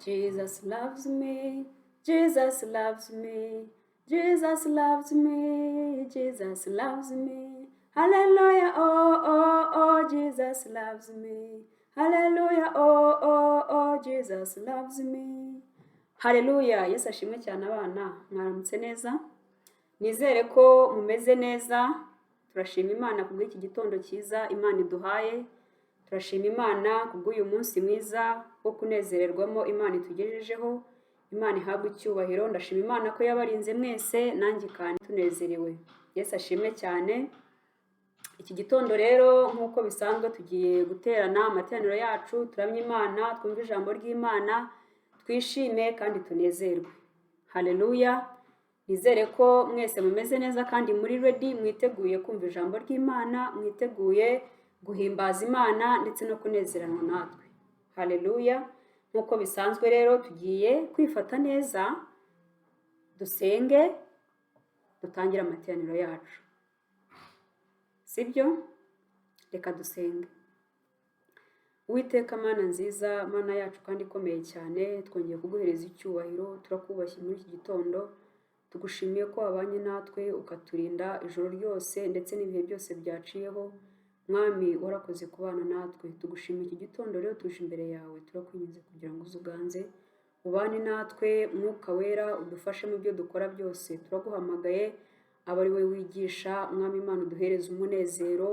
Jesus loves me, Jesus loves me, Jesus loves me, Jesus loves me. Hallelujah, oh, oh, oh, Jesus loves me. Hallelujah, oh, oh, oh, Jesus loves me. Hallelujah, Yesu ashimwe cyane abana, mwaramutse neza. Nizere ko mumeze neza. Turashima Imana kubw'iki gitondo cyiza Imana iduhaye. Turashima Imana kubw'uyu munsi mwiza wo kunezererwamo Imana itugejejeho. Imana ihabwe icyubahiro. Ndashima Imana ko yabarinze mwese, nanjye kandi tunezerewe. Yesu ashimwe cyane. Iki gitondo rero nk'uko bisanzwe tugiye guterana amateraniro yacu, turamye Imana, twumve ijambo ry'Imana, twishime kandi tunezerwe. Haleluya. Nizere ko mwese mumeze neza kandi muri ready, mwiteguye kumva ijambo ry'Imana, mwiteguye guhimbaza Imana ndetse no kunezeranwa natwe. Haleluya. Nk'uko bisanzwe rero tugiye kwifata neza, dusenge, dutangire amateraniro yacu. Sibyo? Reka dusenge. Uwiteka Mana nziza, Mana yacu kandi ikomeye cyane, twongeye kuguhereza icyubahiro, turakubashye muri iki gitondo. Tugushimiye ko wabanye natwe ukaturinda ijoro ryose ndetse n'ibihe byose byaciyeho. Mwami warakoze kubana natwe. Tugushimiye iki gitondo rero tuje imbere yawe, turakwinginze kugira ngo uzuganze ubane natwe. Mwuka wera udufashe mu byo dukora byose. Turaguhamagaye aba ari we wigisha. Mwami Imana uduhereze umunezero.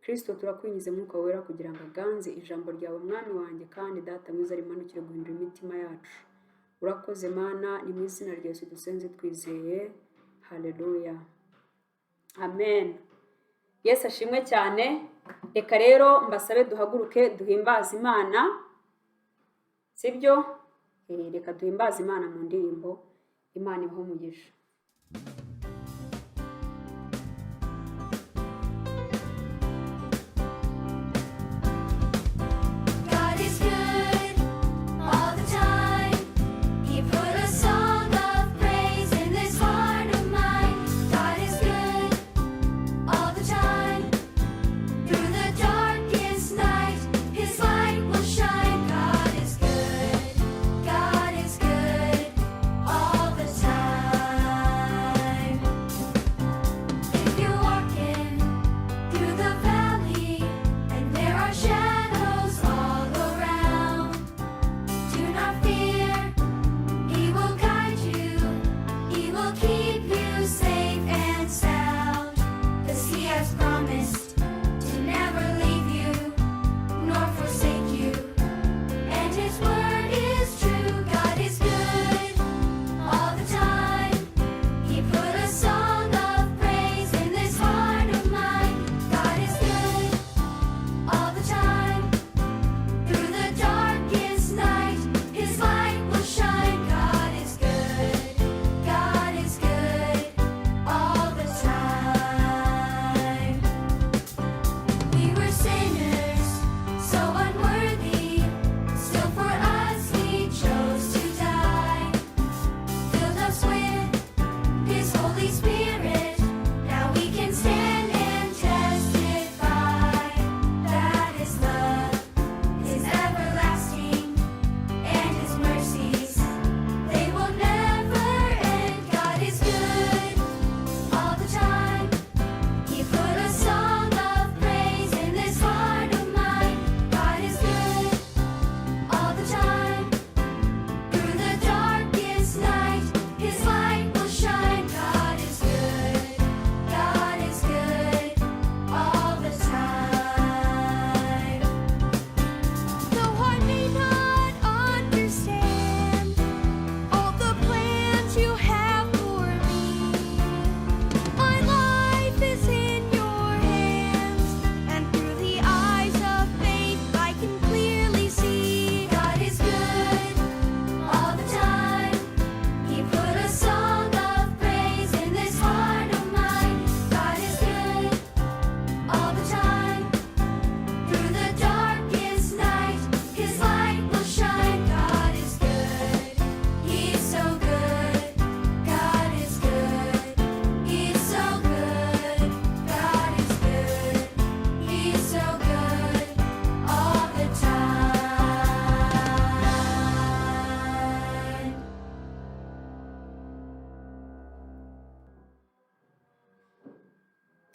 Kristo turakwingize Mwuka wera kugira ngo aganze ijambo ryawe Mwami wanjye, kandi Data mwiza rimanukire guhindura imitima yacu. Urakoze Mana, ni mu izina rya Yesu dusenze twizeye. Haleluya. Amen. Yesu ashimwe cyane. Reka rero mbasabe duhaguruke duhimbaze Imana. Sibyo? Reka duhimbaze Imana mu ndirimbo. Imana ibahe umugisha. All the time.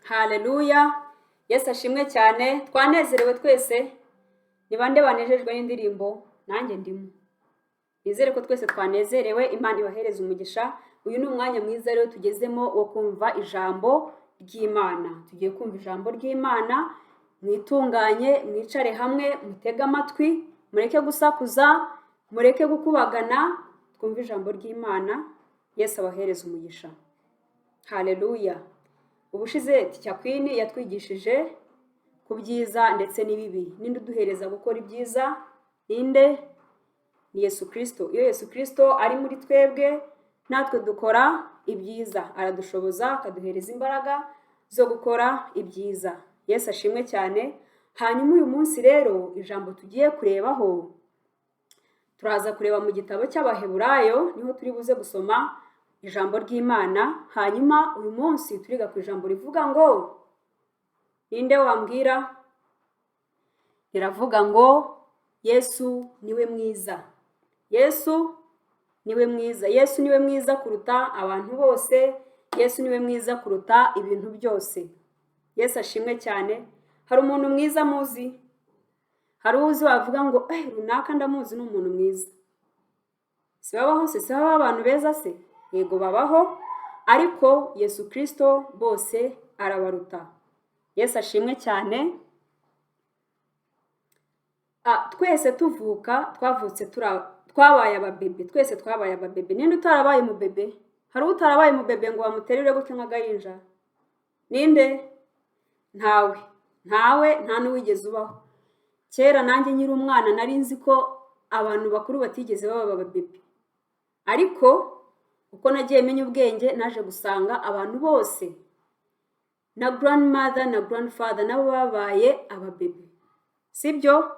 Haleluya. Yesu ashimwe cyane. Twanezerewe twese. Ni bande banejejwe n'indirimbo? Nanjye ndimo. Nizere ko twese twanezerewe. Imana ibahereza umugisha. Uyu ni umwanya mwiza rero tugezemo wo kumva ijambo ry'Imana. Tugiye kumva ijambo ry'Imana. Mwitunganye, mwicare hamwe, mutege amatwi, mureke gusakuza, mureke gukubagana, twumve ijambo ry'Imana. Yesu abahereza umugisha. Haleluya. Ubushize Ticyakwini yatwigishije ku byiza ndetse n'ibibi. Ninde uduhereza gukora ibyiza? Ninde? Ni Yesu Kristo. Iyo Yesu Kristo ari muri twebwe, natwe dukora ibyiza. Aradushoboza, akaduhereza imbaraga zo gukora ibyiza. Yesu ashimwe cyane. Hanyuma uyu munsi rero ijambo tugiye kurebaho, turaza kureba mu gitabo cy'Abaheburayo, niho turi buze gusoma ijambo ry'Imana. Hanyuma uyu munsi turiga ku ijambo rivuga ngo, ninde wambwira? Riravuga ngo Yesu niwe mwiza. Yesu niwe mwiza. Yesu niwe mwiza kuruta abantu bose. Yesu niwe mwiza kuruta ibintu byose. Yesu ashimwe cyane. Hari umuntu mwiza muzi? Hari uzi wavuga ngo runaka ndamuzi ni umuntu mwiza? Si babaho se? Si babaho abantu beza se? Yego babaho, ariko Yesu Kristo bose arabaruta. Yesu ashimwe cyane. Twese tuvuka, twavutse twabaye ababebe. Twese twabaye ababebe. Ninde utarabaye umubebe? Hari utarabaye umubebe ngo bamuterure gutya nk'agayinja? Ninde? Ntawe. Nta n'uwigeze ubaho. Kera nanjye nyiri umwana nari nzi ko abantu bakuru batigeze baba ababebe. Ariko uko nagiye menya ubwenge naje gusanga abantu bose na grandmother na grandfather nabo babaye ababebe. Sibyo?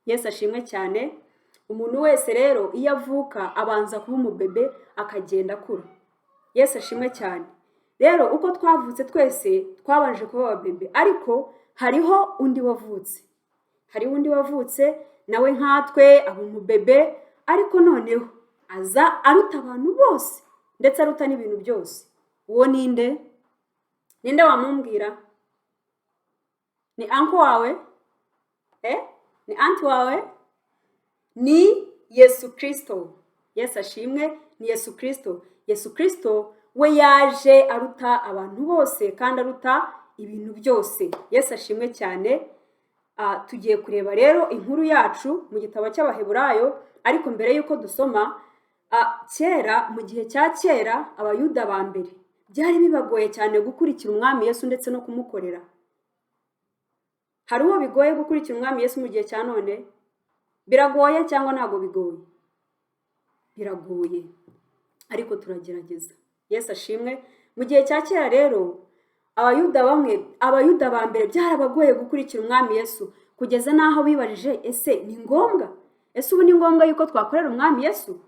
Yesu ashimwe cyane. Umuntu wese rero iyo avuka abanza kuba umubebe akagenda akura. Yesu ashimwe cyane. Rero uko twavutse twese twabanje kuba ababebe, ariko hariho undi wavutse. Hariho undi wavutse nawe nkatwe aba umubebe, ariko noneho aza aruta abantu bose ndetse aruta n'ibintu byose. Uwo ninde? Ninde wamumbwira? Ni uncle wawe? Ni auntie wawe? Ni Yesu Kristo. Yesu ashimwe. Ni Yesu Kristo. Yesu Kristo we yaje aruta abantu bose kandi aruta ibintu byose. Yesu ashimwe cyane. Tugiye kureba rero inkuru yacu mu gitabo cy'Abaheburayo, ariko mbere yuko dusoma, kera mu gihe cya kera abayuda ba mbere byari bibagoye cyane gukurikira umwami Yesu ndetse no kumukorera. Hari uwo bigoye gukurikira umwami Yesu mu gihe cya none? Biragoye cyangwa ntabwo bigoye? Biragoye, ariko turagerageza. Yesu ashimwe. Mu gihe cya kera rero abayuda ba mbere byarabagoye gukurikira umwami Yesu, kugeza n'aho bibajije, ese ni ngombwa? Ese ubu ni ngombwa yuko twakorera umwami Yesu?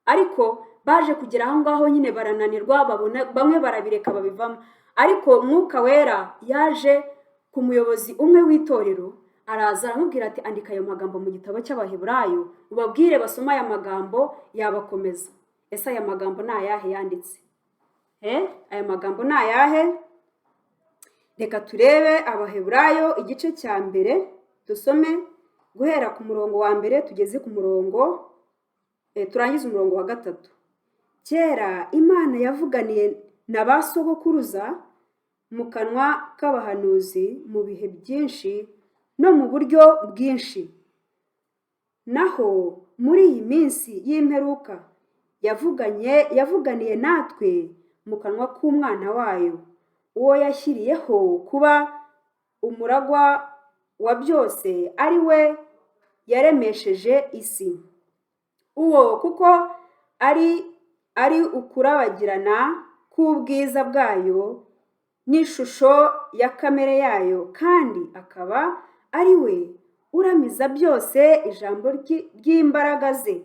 Ariko baje kugera aho ngaho nyine barananirwa, bamwe barabireka babivamo. Ariko Mwuka Wera yaje ku muyobozi umwe w'itorero, araza aramubwira ati, andika ayo magambo mu gitabo cy'Abaheburayo, ubabwire basoma aya magambo yabakomeza. Ese aya magambo ni ayahe yanditse? Aya magambo ni ayahe? Reka turebe Abaheburayo igice cya mbere, dusome guhera ku murongo wa mbere tugeze ku murongo, turangize umurongo wa 3. Kera Imana yavuganiye na ba sogokuruza mu kanwa k'abahanuzi mu bihe byinshi no mu buryo bwinshi. Naho muri iyi minsi y'imperuka yavuganiye natwe mu kanwa k'umwana wayo, uwo yashyiriyeho kuba umuragwa wa byose, ari we yaremesheje isi. Uwo kuko ari ukurabagirana k'ubwiza bwayo n'ishusho ya kamere yayo, kandi akaba ari we uramiza byose ijambo ry'imbaraga ze.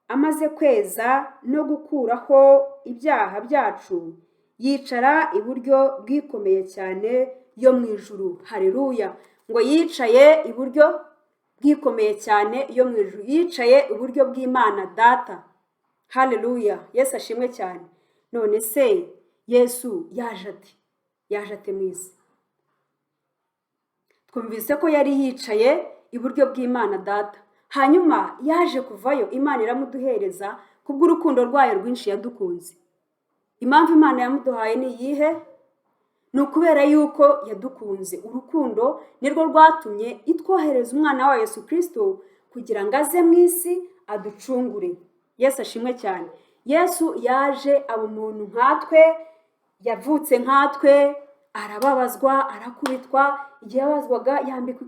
Amaze kweza no gukuraho ibyaha byacu, yicara iburyo bwikomeye cyane yo mu ijuru. Haleluya. Ngo yicaye iburyo bwikomeye cyane yo mu ijuru. Yicaye iburyo bw'Imana Data. Haleluya. Yesu ashimwe cyane. None se Yesu yaje ati? yaje ate mu isi? Twumvise ko yari yicaye iburyo bw'Imana Data, hanyuma yaje kuvayo Imana iramuduhereza kubw'urukundo rwayo rwinshi yadukunze. Impamvu Imana yamuduhaye ni iyihe? Ni ukubera yuko yadukunze. Urukundo nirwo rwatumye itwohereza umwana wa Yesu Kristo kugira ngo aze mu isi aducungure. Yesu ashimwe cyane. Yesu yaje aba umuntu nkatwe, yavutse nkatwe, arababazwa, arakubitwa, igihe yabazwaga yambikwa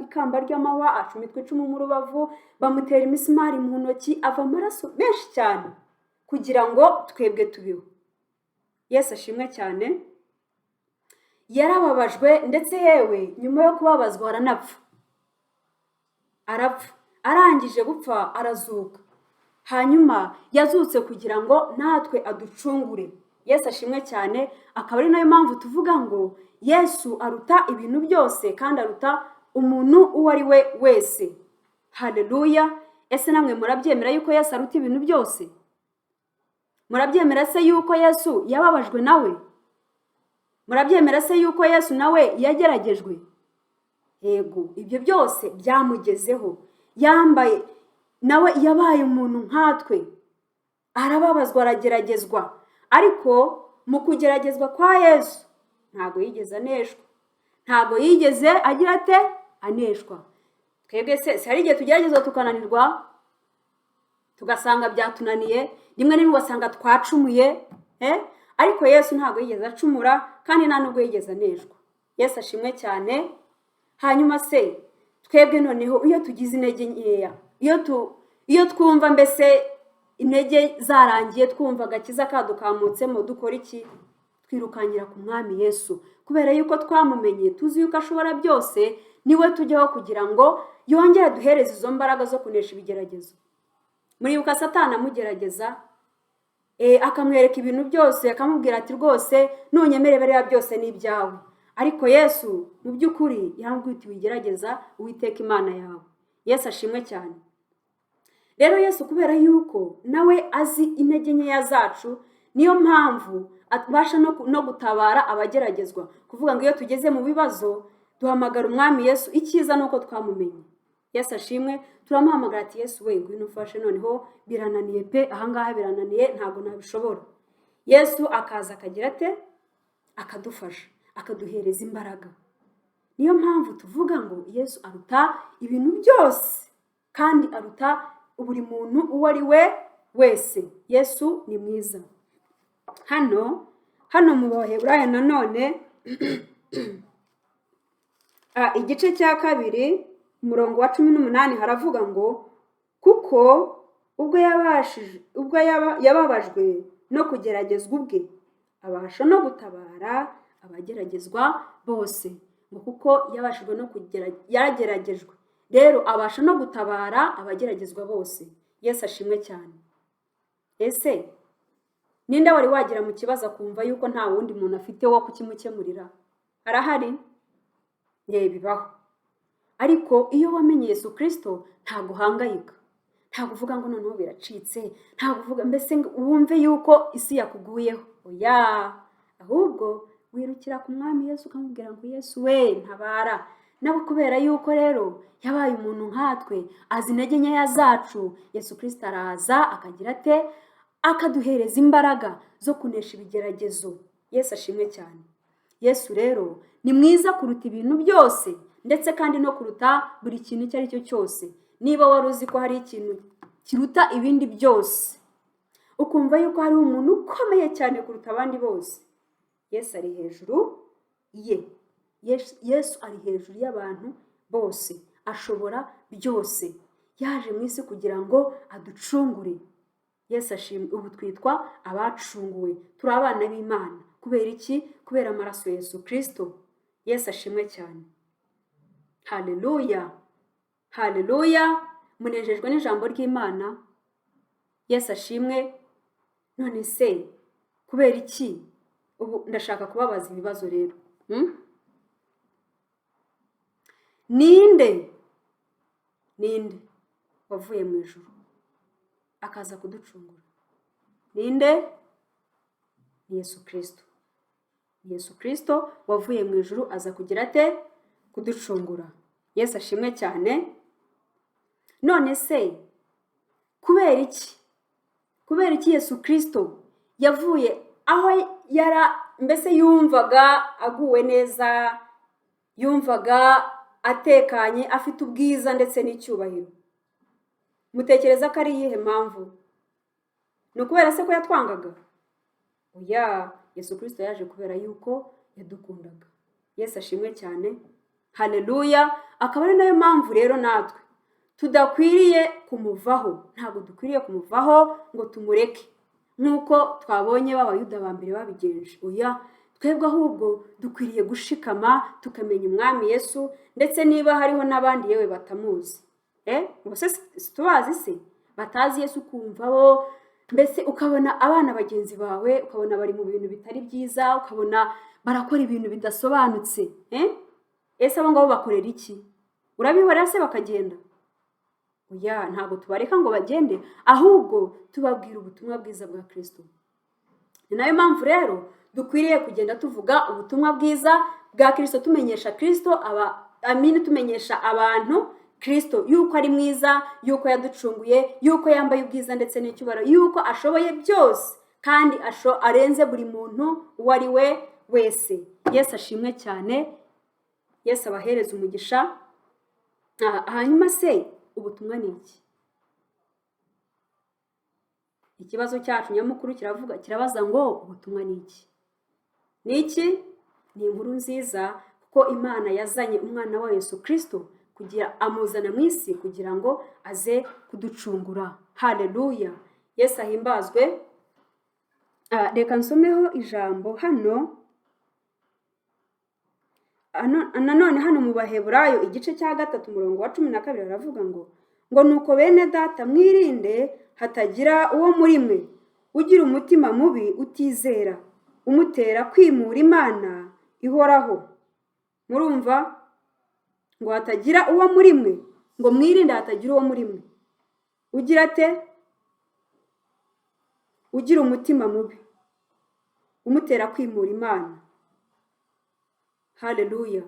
ikamba ry'amahwa, acumitwa icumu mu rubavu, bamutera imisumari mu ntoki, ava amaraso menshi cyane kugira ngo twebwe tubeho. Yesu ashimwe cyane. Yarababajwe ndetse yewe nyuma yo kubabazwa arapfa. Arangije gupfa arazuka. Hanyuma yazutse kugira ngo natwe aducungure. Yesu ashimwe cyane. Akaba ari nayo mpamvu tuvuga ngo Yesu aruta ibintu byose kandi aruta umuntu uwo ari we wese. Haleluya. Ese namwe murabyemera yuko Yesu aruta ibintu byose? Murabyemera se yuko Yesu yababajwe nawe? Murabyemera se yuko Yesu nawe yageragejwe? Yego, ibyo byose byamugezeho. Yambaye nawe yabaye umuntu nkatwe, arababazwa, arageragezwa, ariko mu kugeragezwa kwa Yesu ntago yigeze aneshwa, ntago yigeze agira ate aneshwa. Twebwe se hari igihe tugeragezwa tukananirwa, tugasanga byatunaniye, rimwe n'imwe ugasanga twacumuye, ariko Yesu ntago yigeze acumura kandi nta nubwo yigeze aneshwa. Yesu ashimwe cyane. Hanyuma se twebwe noneho iyo tugize intege nkeya, iyo twumva mbese intege zarangiye, twumva agakiza kadukamutsemo, dukora iki? Twirukankira ku mwami Yesu, kubera yuko twamumenye, tuzi yuko ashobora byose, niwe tujyaho kugira ngo yongere duhereze izo mbaraga zo kunesha ibigeragezo. Muribuka Satani amugerageza, akamwereka ibintu byose, akamubwira ati rwose nunyemere bariya byose ni ibyawe. Ariko Yesu mu by'ukuri yambwiye uti wigerageza Uwiteka Imana yawe. Yesu ashimwe cyane. Rero Yesu kubera yuko nawe azi intege nkeya zacu, niyo mpamvu atubasha no gutabara abageragezwa. Kuvuga ngo iyo tugeze mu bibazo duhamagara umwami Yesu, icyiza nuko twamumenye. Yesu ashimwe. Turamuhamagara ati Yesu we ngwino ufashe, noneho birananiye pe, ahangaha birananiye, ntago nabishobora. Yesu akaza akagira ate akadufasha, akaduhereza imbaraga. Niyo mpamvu tuvuga ngo Yesu aruta ibintu byose kandi aruta buri muntu uwo ari we wese. Yesu ni mwiza. Hano mu Baheburayo nanone igice cya 2 umurongo wa 18 haravuga ngo kuko ubwo yababajwe no kugeragezwa ubwe, abasha no gutabara abageragezwa bose. Ngo kuko yabashijwe no yarageragejwe, rero abasha no gutabara abageragezwa bose. Yesu ashimwe cyane. Ese ninde wari wagira mu kibazo akumva yuko nta wundi muntu afite wo kukimukemurira? Arahari? Bibaho. Ariko iyo wamenye Yesu Kristo ntago uhangayika, ntago uvuga ngo noneho biracitse, ntago uvuga mbese wumve yuko isi yakuguyeho. Oya, ahubwo wirukira ku mwami Yesu ukamubwira ngo Yesu we ntabara. Nawe kubera yuko rero yabaye umuntu nkatwe, azi intege nkeya zacu, Yesu Kristo araza akagira ate akaduhereza imbaraga zo kunesha ibigeragezo. Yesu ashimwe cyane. Yesu rero ni mwiza kuruta ibintu byose, ndetse kandi no kuruta buri kintu icyo ari cyo cyose. Niba wari uzi ko hari ikintu kiruta ibindi byose, ukumva yuko hari umuntu ukomeye cyane kuruta abandi bose, Yesu ari hejuru ye. Yesu ari hejuru y'abantu bose, ashobora byose. Yaje mu isi kugira ngo aducungure. Yesu ashimwe. Ubu twitwa abacunguwe, turi abana b'Imana. Kubera iki? Kubera amaraso Yesu Kristo. Yesu ashimwe cyane. Haleluya, haleluya. Munejejwe n'ijambo ry'Imana? Yesu ashimwe. None se kubera iki? Ubu ndashaka kubabaza ibibazo rero. Ninde wavuye mu ijuru akaza kuducungura? Ninde? Ni Yesu Kristo. Yesu Kristo wavuye mu ijuru aza kugira ate? Kuducungura. Yesu ashimwe cyane. None se kubera iki? Kubera iki Yesu Kristo yavuye aho mbese yumvaga aguwe neza, yumvaga atekanye, afite ubwiza ndetse n'icyubahiro? Mutekereza ko ari iyihe mpamvu? Ni ukubera se ko yatwangaga? Oya, Yesu Kristo yaje kubera yuko yadukundaga. Yesu ashimwe cyane. Haleluya. Akaba ari nayo mpamvu rero natwe tudakwiriye kumuvaho. Ntabwo dukwiriye kumuvaho ngo tumureke nk'uko twabonye b'abayuda ba mbere babigenje. Oya, twebwe ahubwo dukwiriye gushikama tukamenya umwami Yesu, ndetse niba hariho n'abandi yewe batamuzi. Ubuse situbazi se batazi Yesu, kumva bo mbese ukabona abana bagenzi bawe ukabona bari mu bintu bitari byiza, ukabona barakora ibintu bidasobanutse. Ese abo ngabo bakorera iki? Urabihorera se bakagenda? Oya, ntabwo tubareka ngo bagende, ahubwo tubabwira ubutumwa bwiza bwa Kristo. Ni nayo mpamvu rero dukwiriye kugenda tuvuga ubutumwa bwiza bwa Kristo, tumenyesha Kristo tumenyesha abantu Kristo yuko ari mwiza, yuko yaducunguye, yuko yambaye ubwiza ndetse n'icyubahiro, yuko ashoboye byose kandi arenze buri muntu uwo ari we wese. Yesu ashimwe cyane. Yesu abahereza umugisha. Hanyuma se ubutumwa ni iki? Ikibazo cyacu nyamukuru kirabaza ngo ubutumwa ni iki? Ni iki? Ni inkuru nziza, kuko Imana yazanye umwana wa Yesu Kristo amuzana mu isi kugira ngo aze kuducungura. Haleluya. Yesu ahimbazwe. Reka nsomeho ijambo hano. Nanone hano mu Baheburayo igice cya 3 umurongo wa 12 baravuga ngo nuko bene data mwirinde hatagira uwo muri mwe ugira umutima mubi utizera umutera kwimura Imana ihoraho. Murumva? Ngo hatagira uwo muri mwe, ngo mwirinde hatagira uwo muri mwe ugira ate? Ugira umutima mubi umutera kwimura Imana. Haleluya.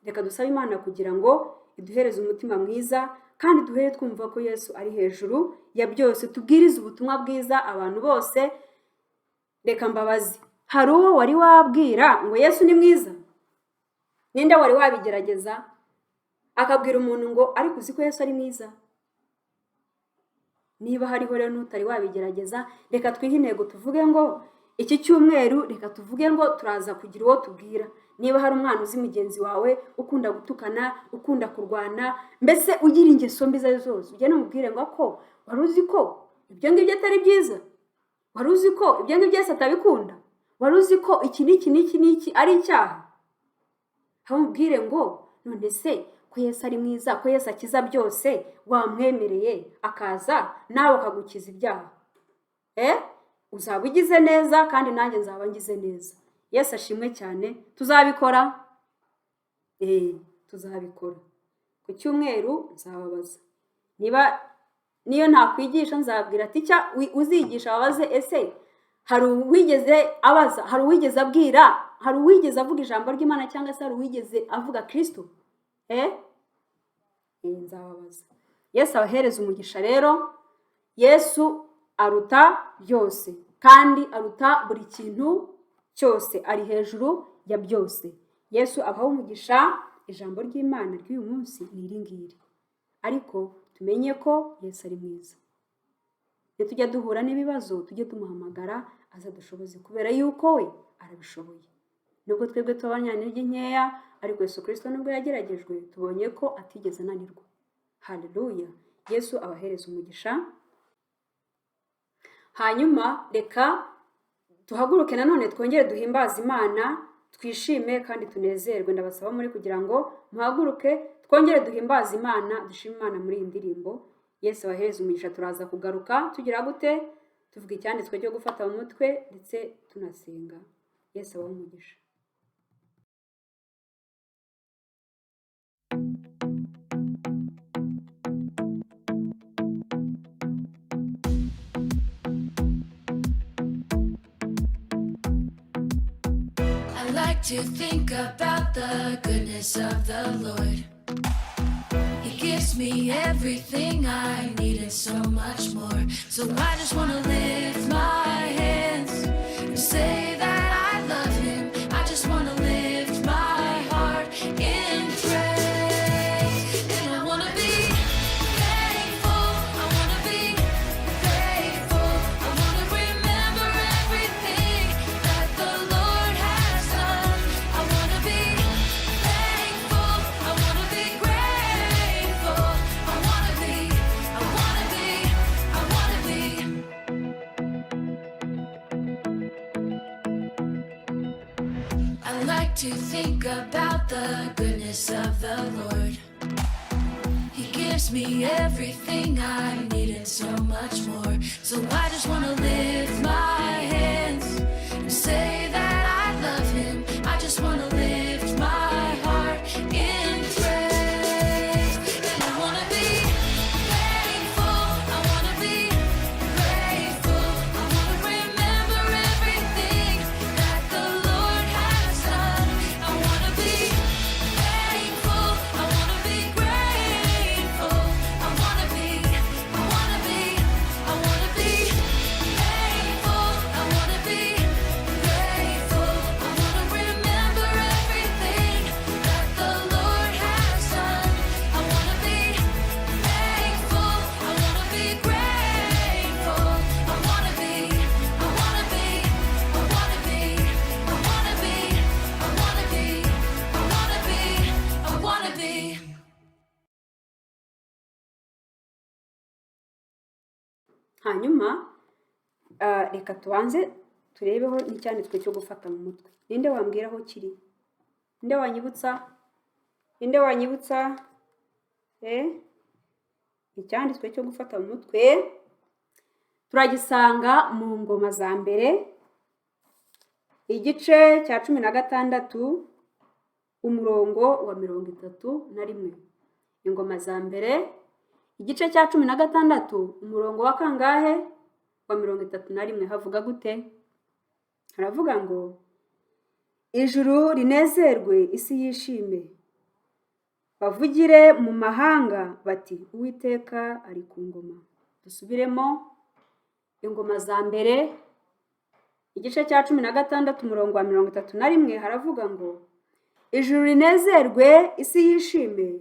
Reka dusabe Imana kugira ngo iduhereze umutima mwiza, kandi duhere twumva ko Yesu ari hejuru ya byose. Tubwirize ubutumwa bwiza abantu bose. Reka mbabazi, hari uwo wari wabwira ngo Yesu ni mwiza? Ninde wari wabigerageza akabwira umuntu ngo ariko uzi ko Yesu ari mwiza? Niba hariho rero n'utari wabigerageza, reka twihe intego tuvuge ngo iki cyumweru reka tuvuge ngo turaza kugira uwo tubwira. Niba hari umwana uzi mugenzi wawe ukunda gutukana, ukunda kurwana, mbese ugira ingeso mbi zose, ujye numubwire ngo ko wari uzi ko ibyo ngibyo atari byiza, wari uzi ko ibyo ngibyo Yesu atabikunda, wari uzi ko iki n'iki ari icyaha. Hamubwire ngo none se ko Yesu ari mwiza, ko Yesu akiza byose, wamwemereye akaza nawe akagukiza ibyaha. Uzaba ugize neza kandi nanjye nzaba ngize neza. Yesu ashimwe cyane. Tuzabikora? Tuzabikora. Ku cyumweru nzababaza. Niyo ntakwigisha nzabwira ati uzigisha ababaze, ese hari uwigeze abaza, hari uwigeze abwira, hari uwigeze avuga ijambo ry'Imana, cyangwa se hari uwigeze avuga Kristo? Nzababaza. Yesu abahereza umugisha rero. Yesu aruta byose kandi aruta buri kintu cyose, ari hejuru ya byose. Yesu abaho umugisha. Ijambo ry'Imana ry'uyu munsi ni iri ngiri, ariko tumenye ko Yesu ari mwiza. Tujya duhura n'ibibazo tujye tumuhamagara azadushoboze, kubera yuko we arabishoboye. Nubwo twebwe tubanyantege nkeya, ariko Yesu Kristo nubwo yageragejwe tubonye ko atigeze ananirwa. Haleluya. Yesu abahereza umugisha. Hanyuma reka tuhaguruke nanone twongere duhimbaze Imana, twishime kandi tunezerwe. Ndabasaba muri kugira ngo muhaguruke twongere duhimbaze Imana, dushime Imana muri iyi ndirimbo. Yesu abahereza umugisha. Turaza kugaruka tugira gute? Tuvuga icyanditswe cyo gufata mu mutwe ndetse tunasenga. Yesu abahe umugisha. I like to think about the goodness of the Lord. He gives me everything I need and so much more. So I just want to lift my hands and say that I love him. I just want to lift my heart in praise. And I want to be thankful. I want to be grateful. I want to remember everything that the Lord has done. I want to be thankful. I want to be grateful. I want to be, I want to be, I want to be. I like to think about the goodness of the Lord. He gives me everything I need and so much more. So I just want to lift my hands and say that I love him. I just want to lift my heart in praise. And I want to be thankful. I want to be grateful. I want to remember everything that the Lord has done. I want to be thankful. I want to be grateful. I want to be, I want to be, I want to be thankful. I want to be grateful. I want to remember everything that the Lord has done. I want to be thankful. I want to be grateful. I want to be, I want to be, I want to be, I want to be, I want to be, I want to be, I want to be. hanyuma reka tubanze turebeho n'icyanditswe cyo gufata mu mutwe. Ninde wambwira aho kiri? Ninde wanyibutsa? Ninde wanyibutsa? Icyanditswe cyo gufata mu mutwe turagisanga mu Ngoma za Mbere igice cya 16 umurongo wa 31. Ingoma za Mbere igice cya 16 umurongo wa kangahe? Wa 31. Havuga gute? Haravuga ngo ijuru rinezerwe, isi yishime, bavugire mu mahanga bati Uwiteka ari ku ngoma. Dusubiremo. Ingoma za Mbere igice cya 16 umurongo wa 31 haravuga ngo ijuru rinezerwe, isi yishime,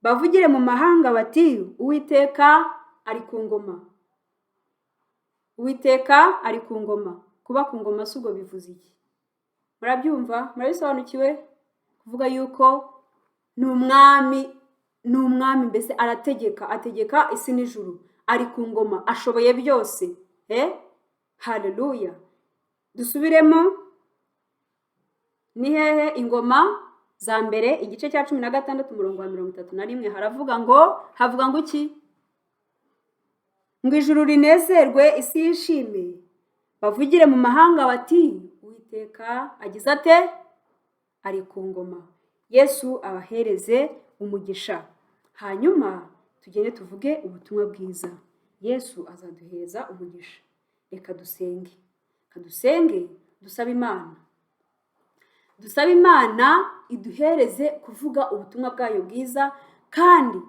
bavugire mu mahanga bati Uwiteka ari ku ngoma. Uwiteka ari ku ngoma. Kuba ku ngoma sugo bivuze iki? Murabyumva? Murabisobanukiwe? Kuvuga yuko ni umwami mbese ategeka isi n'ijuru. Ari ku ngoma, ashoboye byose. Haleluya. Dusubiremo. Ni hehe? Ingoma za Mbere igice cya 16 umurongo wa 31 havuga ngo iki? Ngo ijuru rinezerwe, isi yishime, bavugire mu mahanga bati Uwiteka agize ate? Ari ku ngoma. Yesu abahereze umugisha. Hanyuma tugende tuvuge ubutumwa bwiza. Yesu azaduheza umugisha. Reka dusenge. Kadusenge dusaba Imana. Dusaba Imana iduhereze kuvuga ubutumwa bwayo bwiza kandi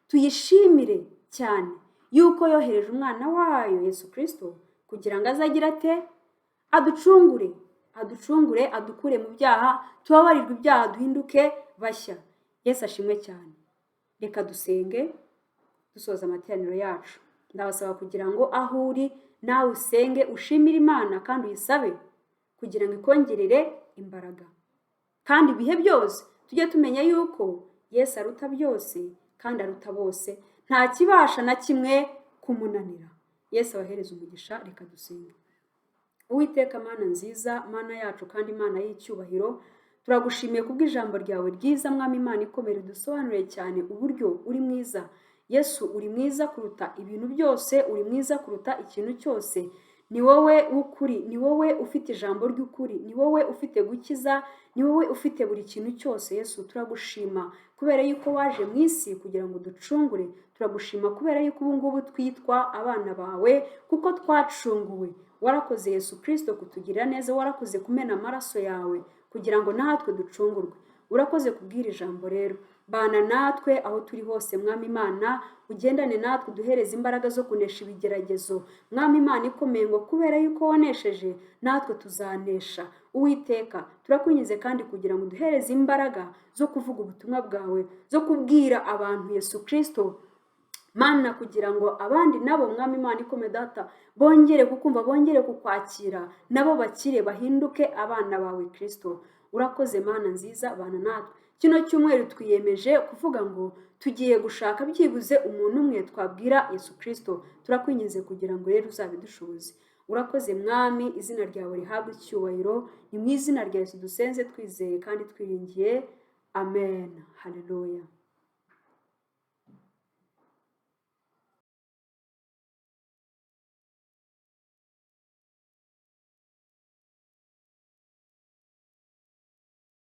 tuyishimire cyane yuko yohereje umwana wayo Yesu Kristo kugira ngo azagira ate? Aducungure, adukure mu byaha, tubabarirwe ibyaha, duhinduke bashya. Yesu ashimwe cyane. Reka dusenge dusoza amateraniro yacu. Ndabasaba kugira ngo aho uri nawe usenge, ushimire Imana kandi uyisabe kugira ngo ikongerere imbaraga. Kandi ibihe byose tujye tumenya yuko Yesu aruta byose kandi aruta bose, nta kibasha na kimwe kumunanira. Yesu abahereza umugisha. Reka dusenge. Uwiteka Mana nziza, Mana yacu kandi Imana y'icyubahiro, turagushimiye kubw'ijambo ryawe ryiza Mwami Imana ikomeye dusobanuriye cyane uburyo uri mwiza. Yesu uri mwiza kuruta ibintu byose, uri mwiza kuruta ikintu cyose. Ni wowe ukuri, ni wowe ufite ijambo ry'ukuri, ni wowe ufite gukiza, ni wowe ufite buri kintu cyose. Yesu turagushima kubera yuko waje mu isi kugira ngo ducungure. Turagushima kubera yuko ubu ngubu twitwa abana bawe kuko twacunguwe. warakoze Yesu Kristo kutugirira neza, warakoze kumena amaraso yawe kugira ngo natwe ducungurwe. Urakoze kubwira ijambo rero, bana natwe aho turi hose Mwami Imana, ugendane natwe uduhereze imbaraga zo kunesha ibigeragezo. Mwami Imana ikomeye, ngo kubera yuko wanesheje natwe tuzanesha. Uwiteka turakunyize kandi kugira ngo uduhereze imbaraga zo kuvuga ubutumwa bwawe, zo kubwira abantu Yesu Kristo Mana, kugira ngo abandi nabo Mwami Imana ikomeye data bongere kukumva, bongere kukwakira, nabo bakire bahinduke abana bawe Kristo. Urakoze Mana nziza, bana natwe kino cyumweru twiyemeje kuvuga ngo tugiye gushaka byibuze umuntu umwe twabwira Yesu Kristo. Turakwinyize kugira ngo rero uzabidushoboze. Urakoze Mwami, izina ryawe rihabwe icyubahiro. Ni mu izina rya Yesu dusenze twizeye kandi twiringiye, amen. Haleluya.